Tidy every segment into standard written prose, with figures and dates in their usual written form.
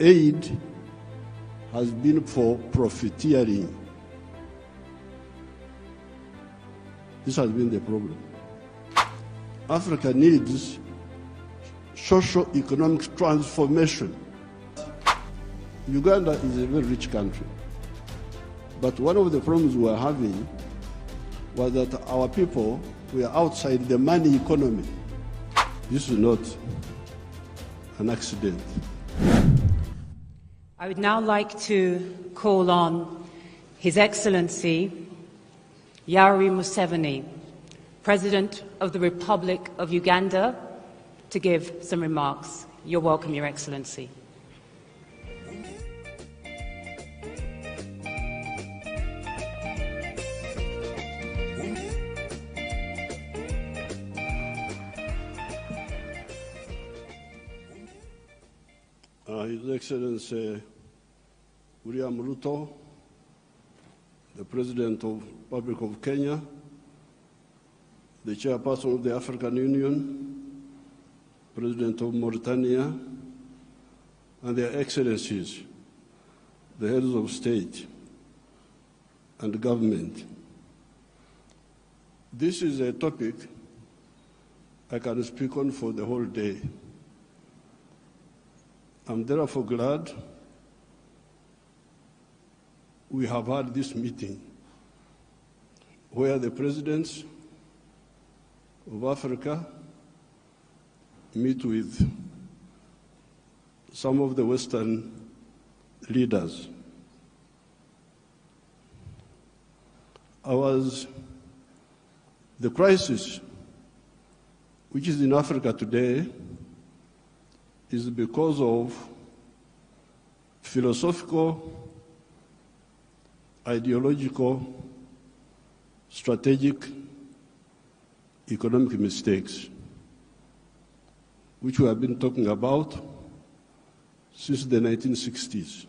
aid has been for profiteering. This has been the problem. Africa needs socio-economic transformation. Uganda is a very rich country, but one of the problems we were having was that our people were outside the money economy. This is not an accident. I would now like to call on His Excellency Yoweri Museveni, President of the Republic of Uganda, to give some remarks. You're welcome, Your Excellency. His Excellency William Ruto, the President of the Republic of Kenya, the Chairperson of the African Union, President of Mauritania, and their Excellencies, the heads of state and government. This is a topic I can speak on for the whole day. I'm therefore glad we have had this meeting where the presidents of Africa meet with some of the Western leaders. The crisis which is in Africa today is because of philosophical, ideological, strategic, economic mistakes, which we have been talking about since the 1960s.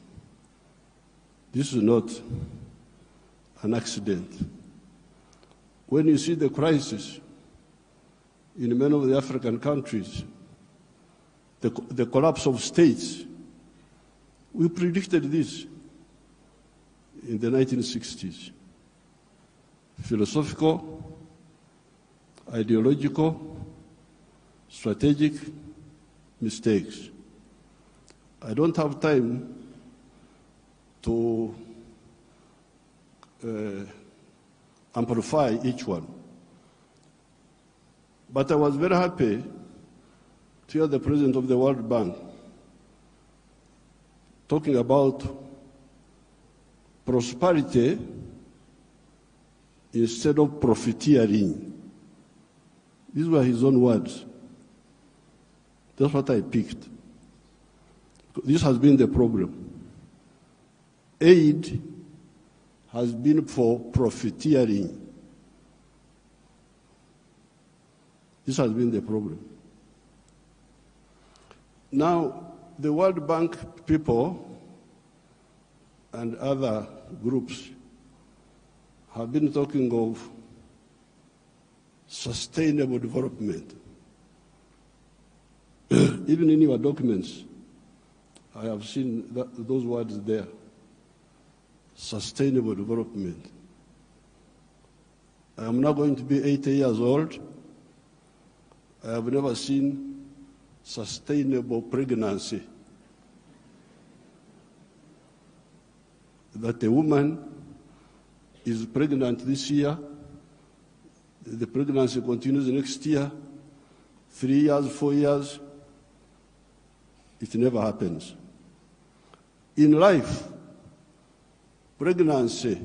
This is not an accident. When you see the crisis in many of the African countries, the collapse of states, we predicted this in the 1960s. Philosophical, ideological, strategic mistakes. I don't have time to amplify each one. But I was very happy to hear the President of the World Bank talking about prosperity instead of profiteering. These were his own words. That's what I picked. This has been the problem. Aid has been for profiteering. This has been the problem. Now, the World Bank people and other groups have been talking of sustainable development. Even in your documents, I have seen those words there. Sustainable development. I am now going to be 80 years old. I have never seen sustainable pregnancy. That a woman is pregnant this year, the pregnancy continues next year, 3 years, 4 years, it never happens. In life, pregnancy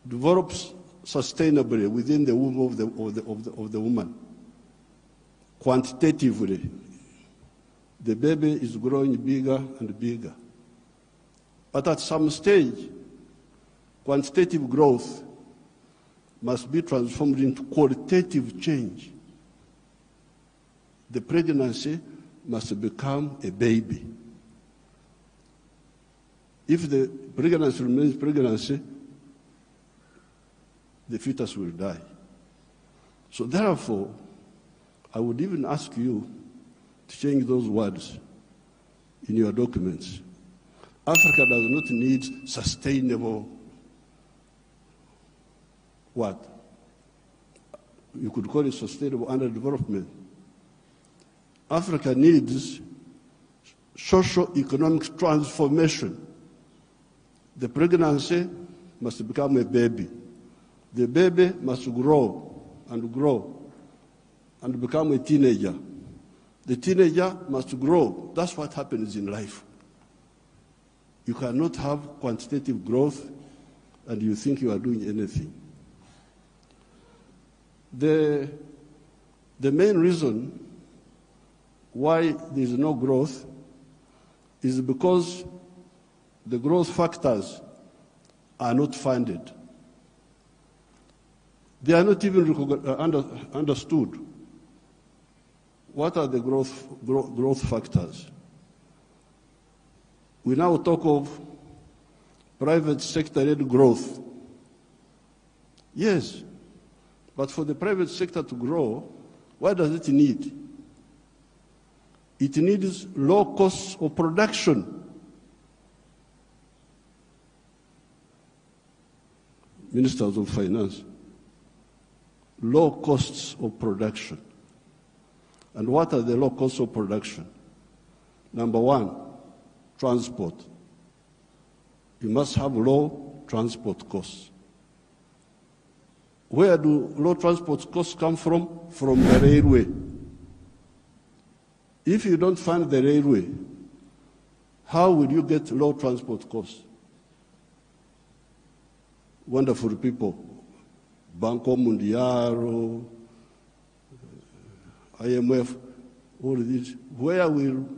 develops sustainably within the womb of the woman. Quantitatively, the baby is growing bigger and bigger. But at some stage, quantitative growth must be transformed into qualitative change. The pregnancy must become a baby. If the pregnancy remains pregnancy, the fetus will die. So therefore, I would even ask you to change those words in your documents. Africa does not need sustainable, what? You could call it sustainable underdevelopment. Africa needs socio-economic transformation. The pregnancy must become a baby. The baby must grow and become a teenager. The teenager must grow. That's what happens in life. You cannot have quantitative growth and you think you are doing anything. The main reason why there is no growth is because the growth factors are not funded. They are not even understood. What are the growth factors? We now talk of private sector-led growth. Yes, but for the private sector to grow, what does it need? It needs low costs of production. Ministers of Finance, low costs of production. And what are the low costs of production? Number one, transport. You must have low transport costs. Where do low transport costs come from? From the railway. If you don't fund the railway, how will you get low transport costs? Wonderful people, Banco Mundial, IMF, all of these. Where will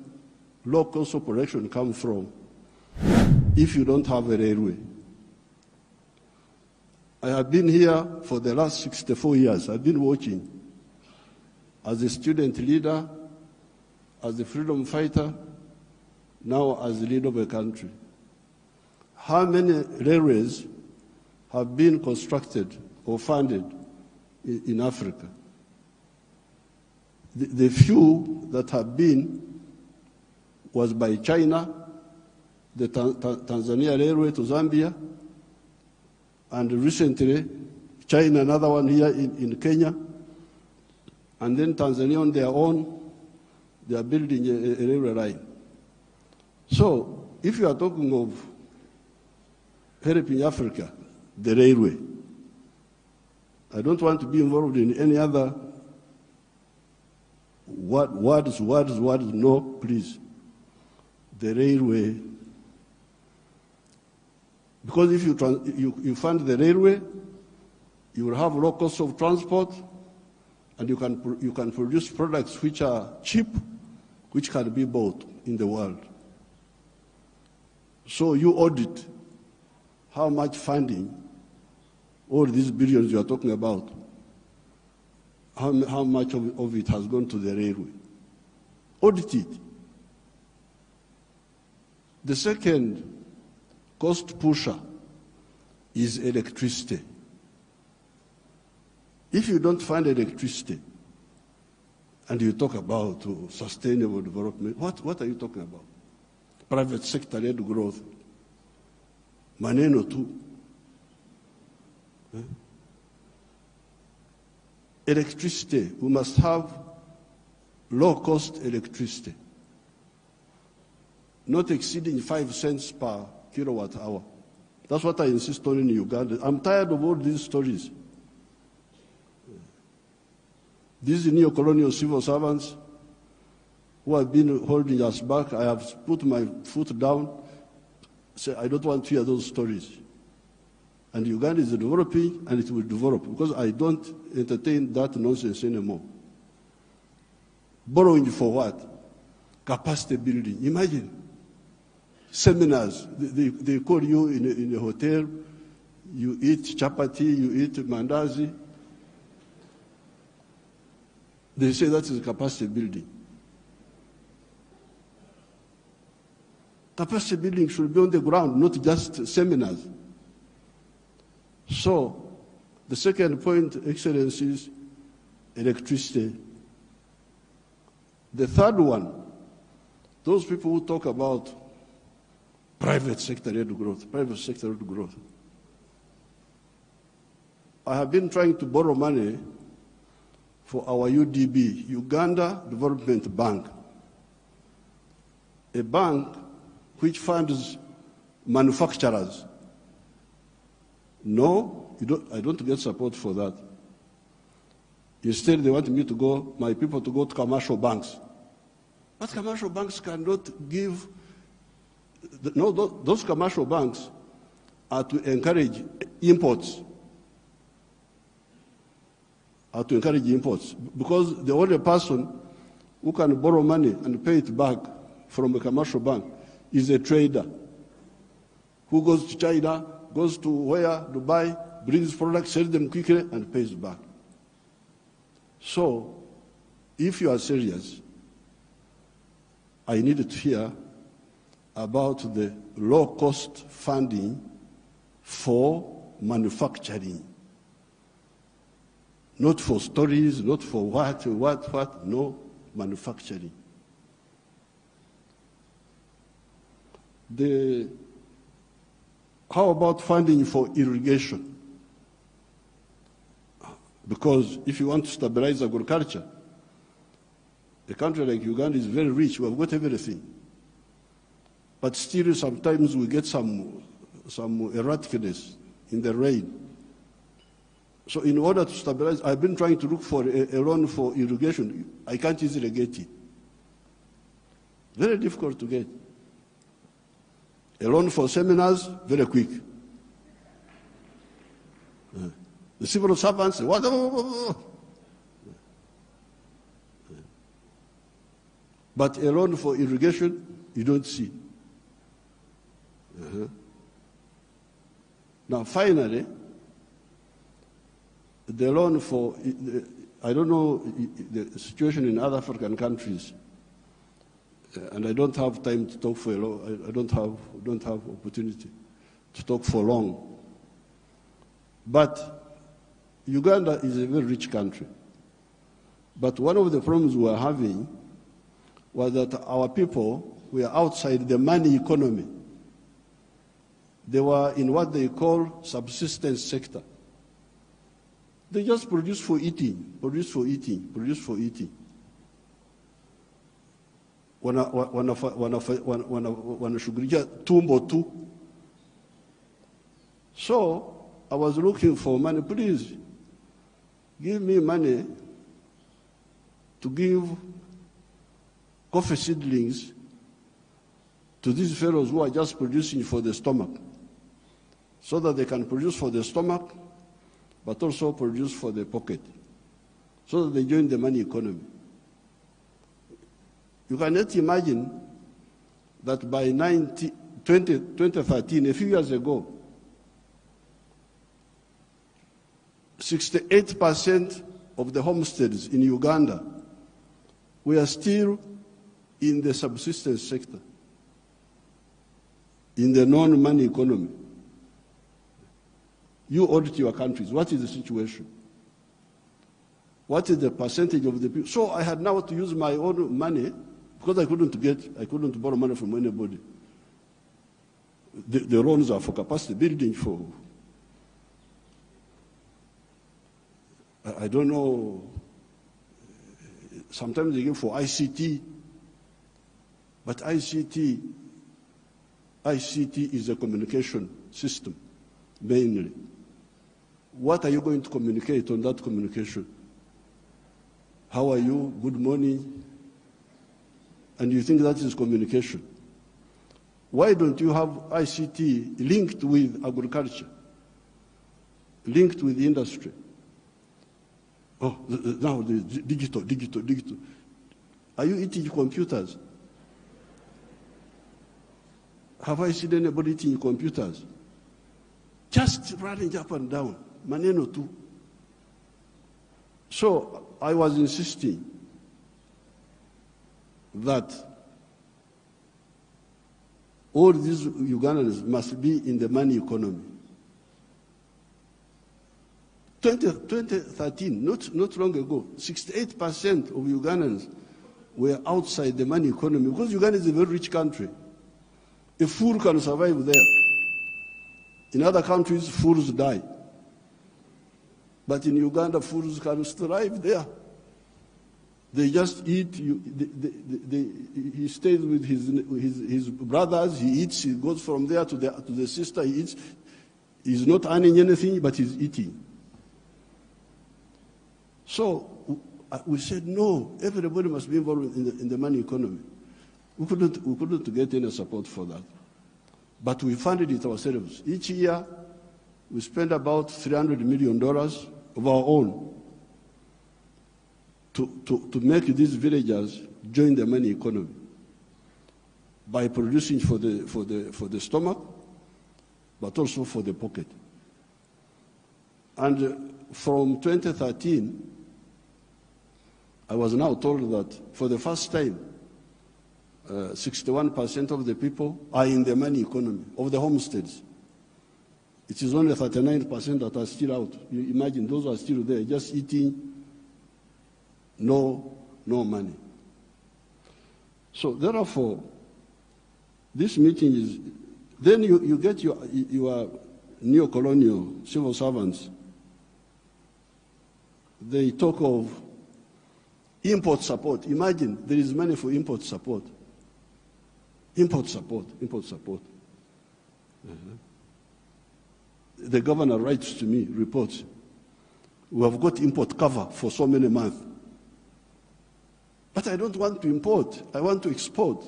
low cost of production come from if you don't have a railway? I have been here for the last 64 years. I've been watching as a student leader, as a freedom fighter, now as the leader of a country. How many railways have been constructed or funded in Africa? The few that have been was by China, the Tanzania Railway to Zambia, and recently China, another one here in Kenya, and then Tanzania on their own, they are building a railway line. So if you are talking of helping Africa, the railway, I don't want to be involved in any other words, no, please. The railway. Because if you fund the railway, you will have low cost of transport, and you can produce products which are cheap, which can be bought in the world. So you audit how much funding, all these billions you are talking about, how much of it has gone to the railway. Audit it. The second cost pusher is electricity. If you don't find electricity and you talk about sustainable development, what are you talking about? Private sector-led growth. Maneno tu. Electricity, we must have low-cost electricity, not exceeding 5 cents per kilowatt hour. That's what I insist on in Uganda. I'm tired of all these stories. These neo-colonial civil servants who have been holding us back, I have put my foot down, say I don't want to hear those stories. And Uganda is developing, and it will develop, because I don't entertain that nonsense anymore. Borrowing for what? Capacity building. Imagine. Seminars, they call you in a hotel, you eat chapati, you eat mandazi. They say that is capacity building. Capacity building should be on the ground, not just seminars. So, the second point, Excellency, is electricity. The third one those people who talk about private sector-led growth, private sector-led growth. I have been trying to borrow money for our UDB, Uganda Development Bank, a bank which funds manufacturers. No, I don't get support for that. Instead, they want me to go, my people to go to commercial banks. But commercial banks cannot give, no, those commercial banks are to encourage imports. Because the only person who can borrow money and pay it back from a commercial bank is a trader who goes to China, goes to where, Dubai, brings products, sells them quickly, and pays back. So, if you are serious, I needed to hear about the low-cost funding for manufacturing. Not for stories, not for what, no, manufacturing. How about funding for irrigation? Because if you want to stabilize agriculture, a country like Uganda is very rich, we have got everything. But still sometimes we get some erraticness in the rain. So in order to stabilize, I've been trying to look for a loan for irrigation. I can't easily get it. Very difficult to get. A loan for seminars, very quick. The civil servants, what? But a loan for irrigation, you don't see. Now, finally, the loan for, I don't know the situation in other African countries, and I don't have time to talk for a long, I don't have opportunity to talk for long. But Uganda is a very rich country. But one of the problems we were having was that our people were outside the money economy. They were in what they call subsistence sector. They just produce for eating, produce for eating, produce for eating. Wanashughulikia tumbo tu. So I was looking for money. Please give me money to give coffee seedlings to these fellows who are just producing for the stomach, so that they can produce for the stomach, but also produce for the pocket, so that they join the money economy. You cannot imagine that by 2013, a few years ago, 68% of the homesteads in Uganda were still in the subsistence sector, in the non-money economy. You audit your countries. What is the situation? What is the percentage of the people? So I had now to use my own money because I couldn't borrow money from anybody. The loans are for capacity building, for, I don't know, sometimes they give for ICT, but ICT is a communication system, mainly. What are you going to communicate on that communication? How are you? Good morning. And you think that is communication. Why don't you have ICT linked with agriculture, linked with industry? Oh, now the digital. Are you eating computers? Have I seen anybody eating computers? Just running up and down, maneno tu. So I was insisting that all these Ugandans must be in the money economy. 2013, not long ago, 68% of Ugandans were outside the money economy, because Uganda is a very rich country. A fool can survive there. In other countries, fools die. But in Uganda, fools can thrive there. They just eat. He stays with his brothers. He eats. He goes from there to the sister. He eats. He's not earning anything, but he's eating. So we said, no, everybody must be involved in the money economy. We couldn't get any support for that. But we funded it ourselves. Each year, we spend about $300 million of our own to make these villagers join the money economy by producing for the stomach, but also for the pocket. And from 2013, I was now told that for the first time, 61% of the people are in the money economy of the homesteads. It is only 39% that are still out. You imagine those are still there, just eating, no money. So therefore, this meeting is, then you get your neo-colonial civil servants. They talk of import support. Imagine there is money for import support. Import support. The governor writes to me, reports, we have got import cover for so many months. But I don't want to import, I want to export.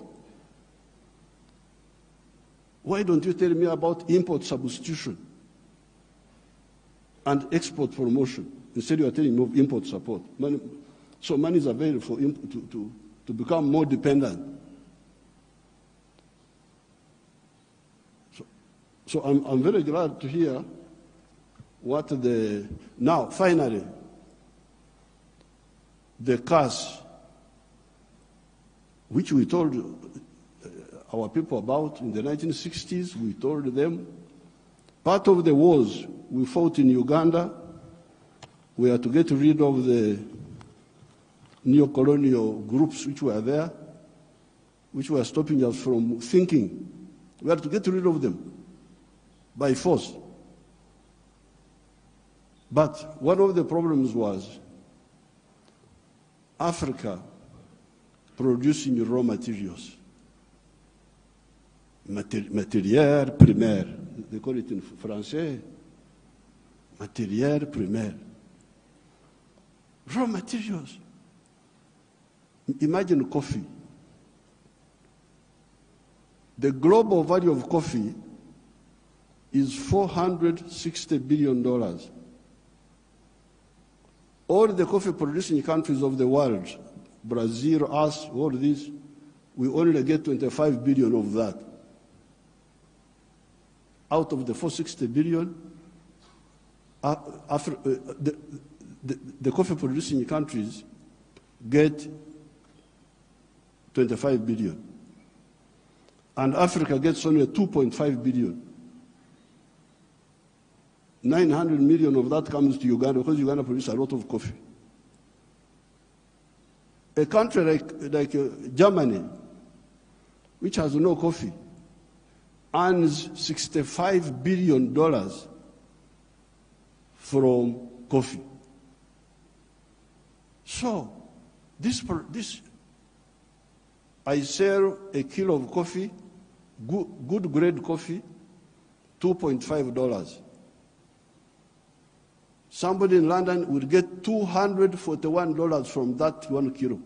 Why don't you tell me about import substitution and export promotion? Instead you are telling me of import support. So money is available for to become more dependent. So I'm very glad to hear what now finally, the cash, which we told our people about in the 1960s, we told them, part of the wars we fought in Uganda were to get rid of the neo-colonial groups which were there, which were stopping us from thinking. We had to get rid of them by force. But one of the problems was Africa producing raw materials, matière primaire, they call it in Français, matière primaire, raw materials. Imagine coffee. The global value of coffee is $460 billion. All the coffee producing countries of the world, Brazil, us, all this, we only get 25 billion of that. Out of the 460 billion, the coffee producing countries get 25 billion. And Africa gets only 2.5 billion. 900 million of that comes to Uganda because Uganda produces a lot of coffee. A country like Germany, which has no coffee, earns $65 billion from coffee. So, this I sell a kilo of coffee, good grade coffee, $2.5. Somebody in London will get $241 from that 1 kilo.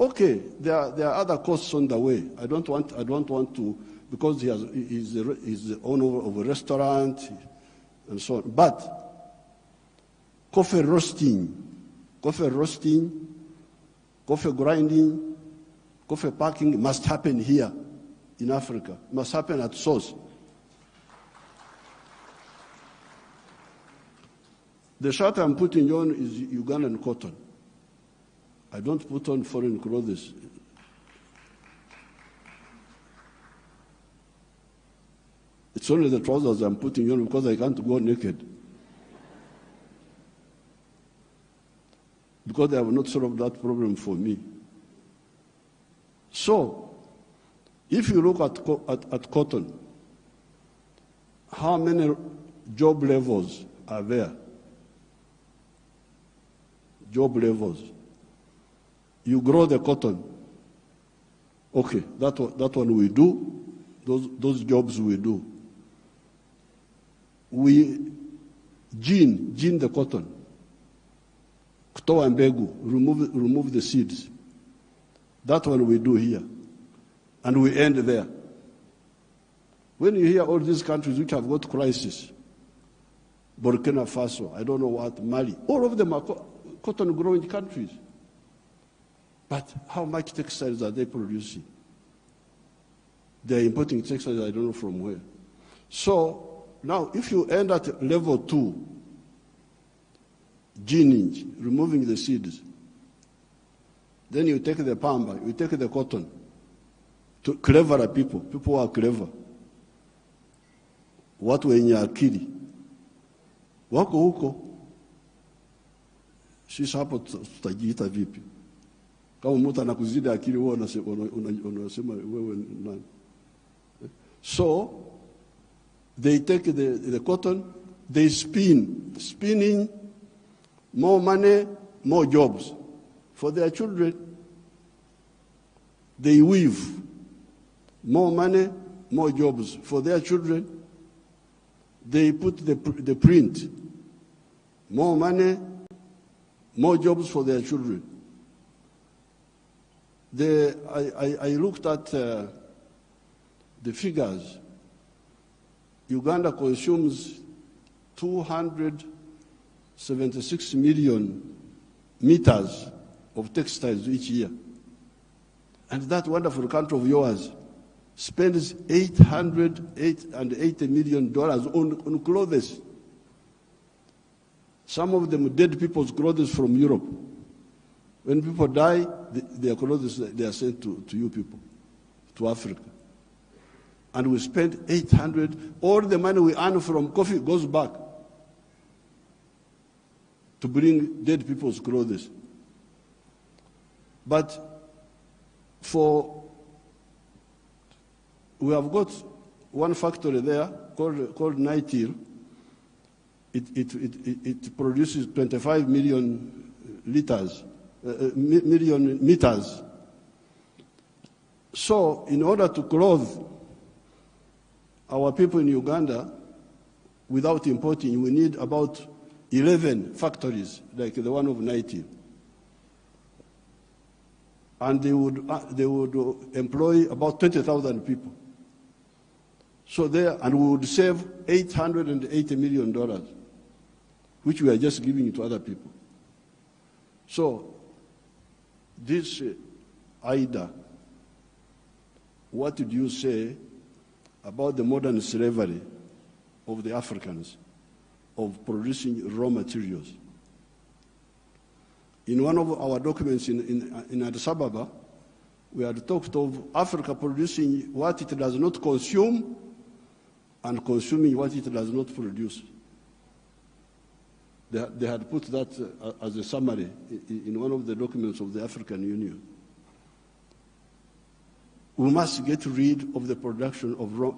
Okay, there are other costs on the way. I don't want to, because he's the owner of a restaurant and so on. But coffee roasting, coffee grinding, coffee packing must happen here in Africa. It must happen at source. The shirt I'm putting on is Ugandan cotton. I don't put on foreign clothes. It's only the trousers I'm putting on because I can't go naked. because they have not solved that problem for me. So, if you look at cotton, how many job levels are there? Job levels. You grow the cotton. Okay, that one we do. Those jobs we do. We gene the cotton. Kutoa mbegu, remove the seeds. That one we do here. And we end there. When you hear all these countries which have got crisis, Burkina Faso, I don't know what, Mali, all of them are cotton growing countries. But how much textiles are they producing? They're importing textiles, I don't know from where. So now if you end at level 2, gening, removing the seeds, then you take the pamba, you take the cotton, to cleverer people who are clever. Watu wenye akili wako huko, sisi hapo tutajiita vipi? Kama mtu anakuzidi akili wewe unasema wewe nani? So they take the cotton, they spinning, more money, more jobs for their children. They weave, more money, more jobs for their children. They put the print, more money, more jobs for their children. I looked at the figures. Uganda consumes 276 million meters of textiles each year. And that wonderful country of yours spends $880 million on clothes. Some of them dead people's clothes from Europe. When people die, their clothes, they are sent to you people, to Africa. And we spend 800, all the money we earn from coffee goes back to bring dead people's clothes. But we have got one factory there called Nitil. It produces 25 million meters. So in order to clothe our people in Uganda without importing, we need about 11 factories like the one of Nitil. And they would employ about 20,000 people. So and we would save $880 million, which we are just giving to other people. So this Ida, what did you say about the modern slavery of the Africans of producing raw materials? In one of our documents in Addis Ababa, we had talked of Africa producing what it does not consume and consuming what it does not produce. They had put that as a summary in one of the documents of the African Union. We must get rid of the production of raw.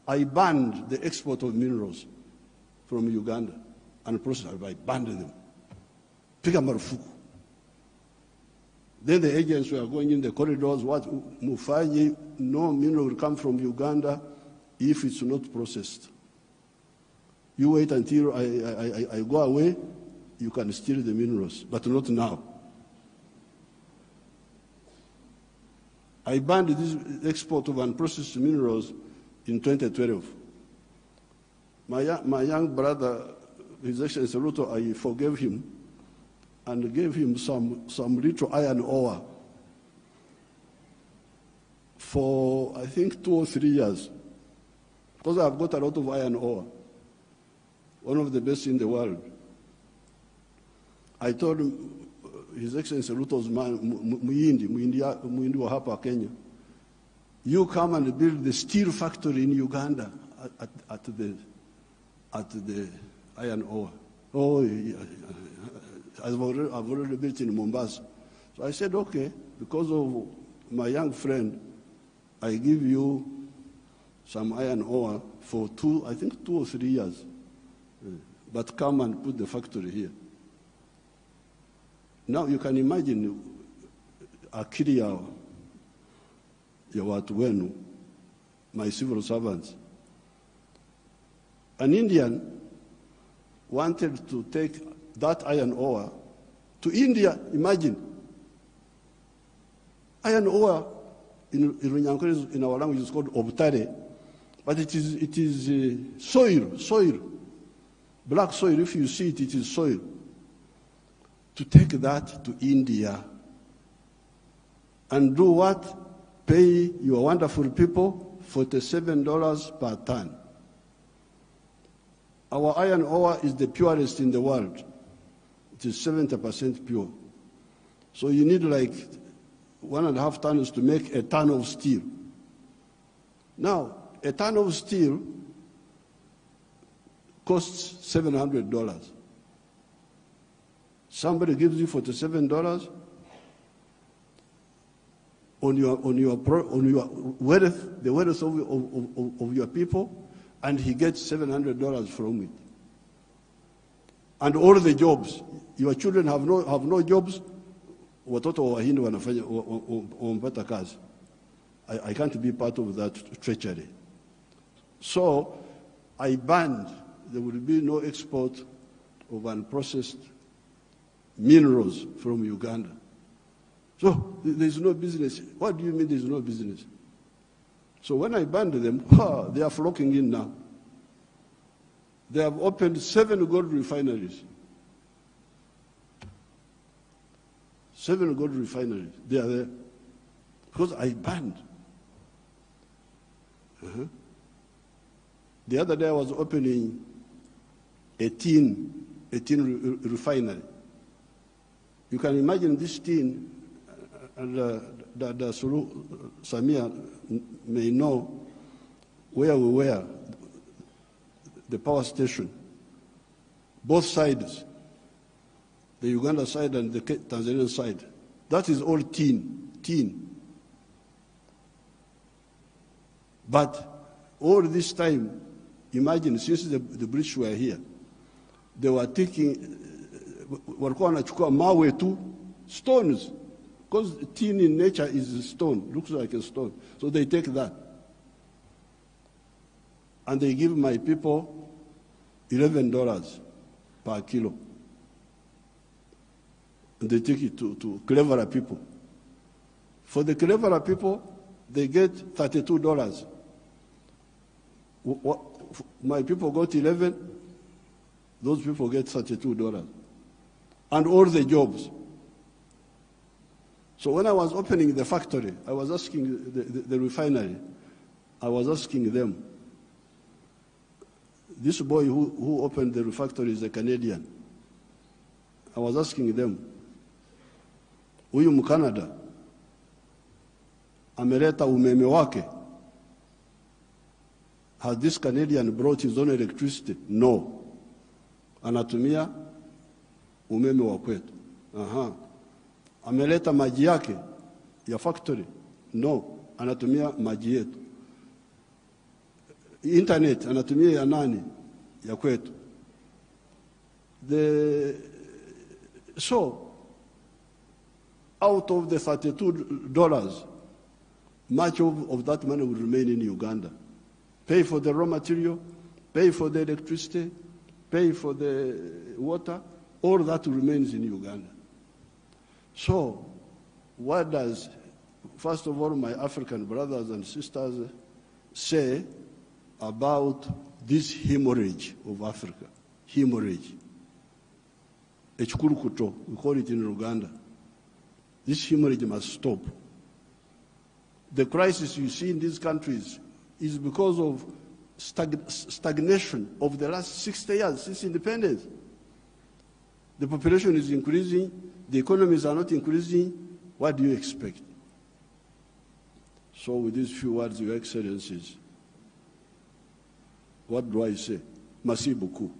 I banned the export of minerals from Uganda and process. I banned them. Piga marufuku. Then the agents were going in the corridors, what Mufanyi, no mineral will come from Uganda if it's not processed. You wait until I go away, you can steal the minerals, but not now. I banned this export of unprocessed minerals in 2012. My young brother, His Excellency Ruto, I forgave him and gave him some little iron ore for, I think, 2 or 3 years, because I've got a lot of iron ore, one of the best in the world. I told him, His Excellency Ruto's man, Muhindi wa hapa Kenya, you come and build the steel factory in Uganda at the iron ore. Oh, I've already built in Mombasa. So I said, okay, because of my young friend, I give you some iron ore for I think 2 or 3 years. But come and put the factory here. Now you can imagine akili ya watu wenu, my civil servants. An Indian wanted to take that iron ore to India, imagine. Iron ore in our language is called obtare, but it is soil, black soil. If you see it, it is soil. To take that to India and do what? Pay your wonderful people $47 per ton. Our iron ore is the purest in the world. It is 70% pure. So you need like 1.5 tons to make a ton of steel. Now, a ton of steel costs $700. Somebody gives you $47 on your wealth, the wealth of your people, and he gets $700 from it. And all the jobs, your children have no jobs. Watoto wa Wahindi wanafanya wampata kazi. I can't be part of that treachery. So I banned, there will be no export of unprocessed minerals from Uganda. So there's no business. What do you mean there's no business? So when I banned them, they are flocking in now. They have opened 7 gold refineries. 7 gold refineries. They are there. Because I banned. The other day I was opening a tin refinery. You can imagine this tin, and Sulu Samia may know where we were, the power station. Both sides, the Uganda side and the Tanzanian side. That is all tin. But all this time, imagine, since the British were here, they were taking, walikuwa wanachukua mawe tu, stones, because tin in nature is a stone, looks like a stone. So they take that. And they give my people $11 per kilo. And they take it to cleverer people. For the cleverer people, they get $32. My people got 11, those people get $32. And all the jobs. So when I was opening the factory, I was asking the refinery, I was asking them, this boy who opened the factory is a Canadian. I was asking them, huyu Mkanada ameleta umeme wake? Has this Canadian brought his own electricity? No. Anatumia umeme wa kwetu. Ameleta maji yake ya factory? No. Anatumia maji yetu. Internet anatumia ya nani? Ya kwetu. So, out of the $32, much of that money will remain in Uganda. Pay for the raw material, pay for the electricity, pay for the water, all that remains in Uganda. So, what does, first of all, my African brothers and sisters say about this hemorrhage of Africa? Hemorrhage. Echikurukuto, we call it in Uganda. This hemorrhage must stop. The crisis you see in these countries is because of stagnation of the last 60 years since independence. The population is increasing, the economies are not increasing. What do you expect? So with these few words, Your Excellencies, what do I say? Merci beaucoup.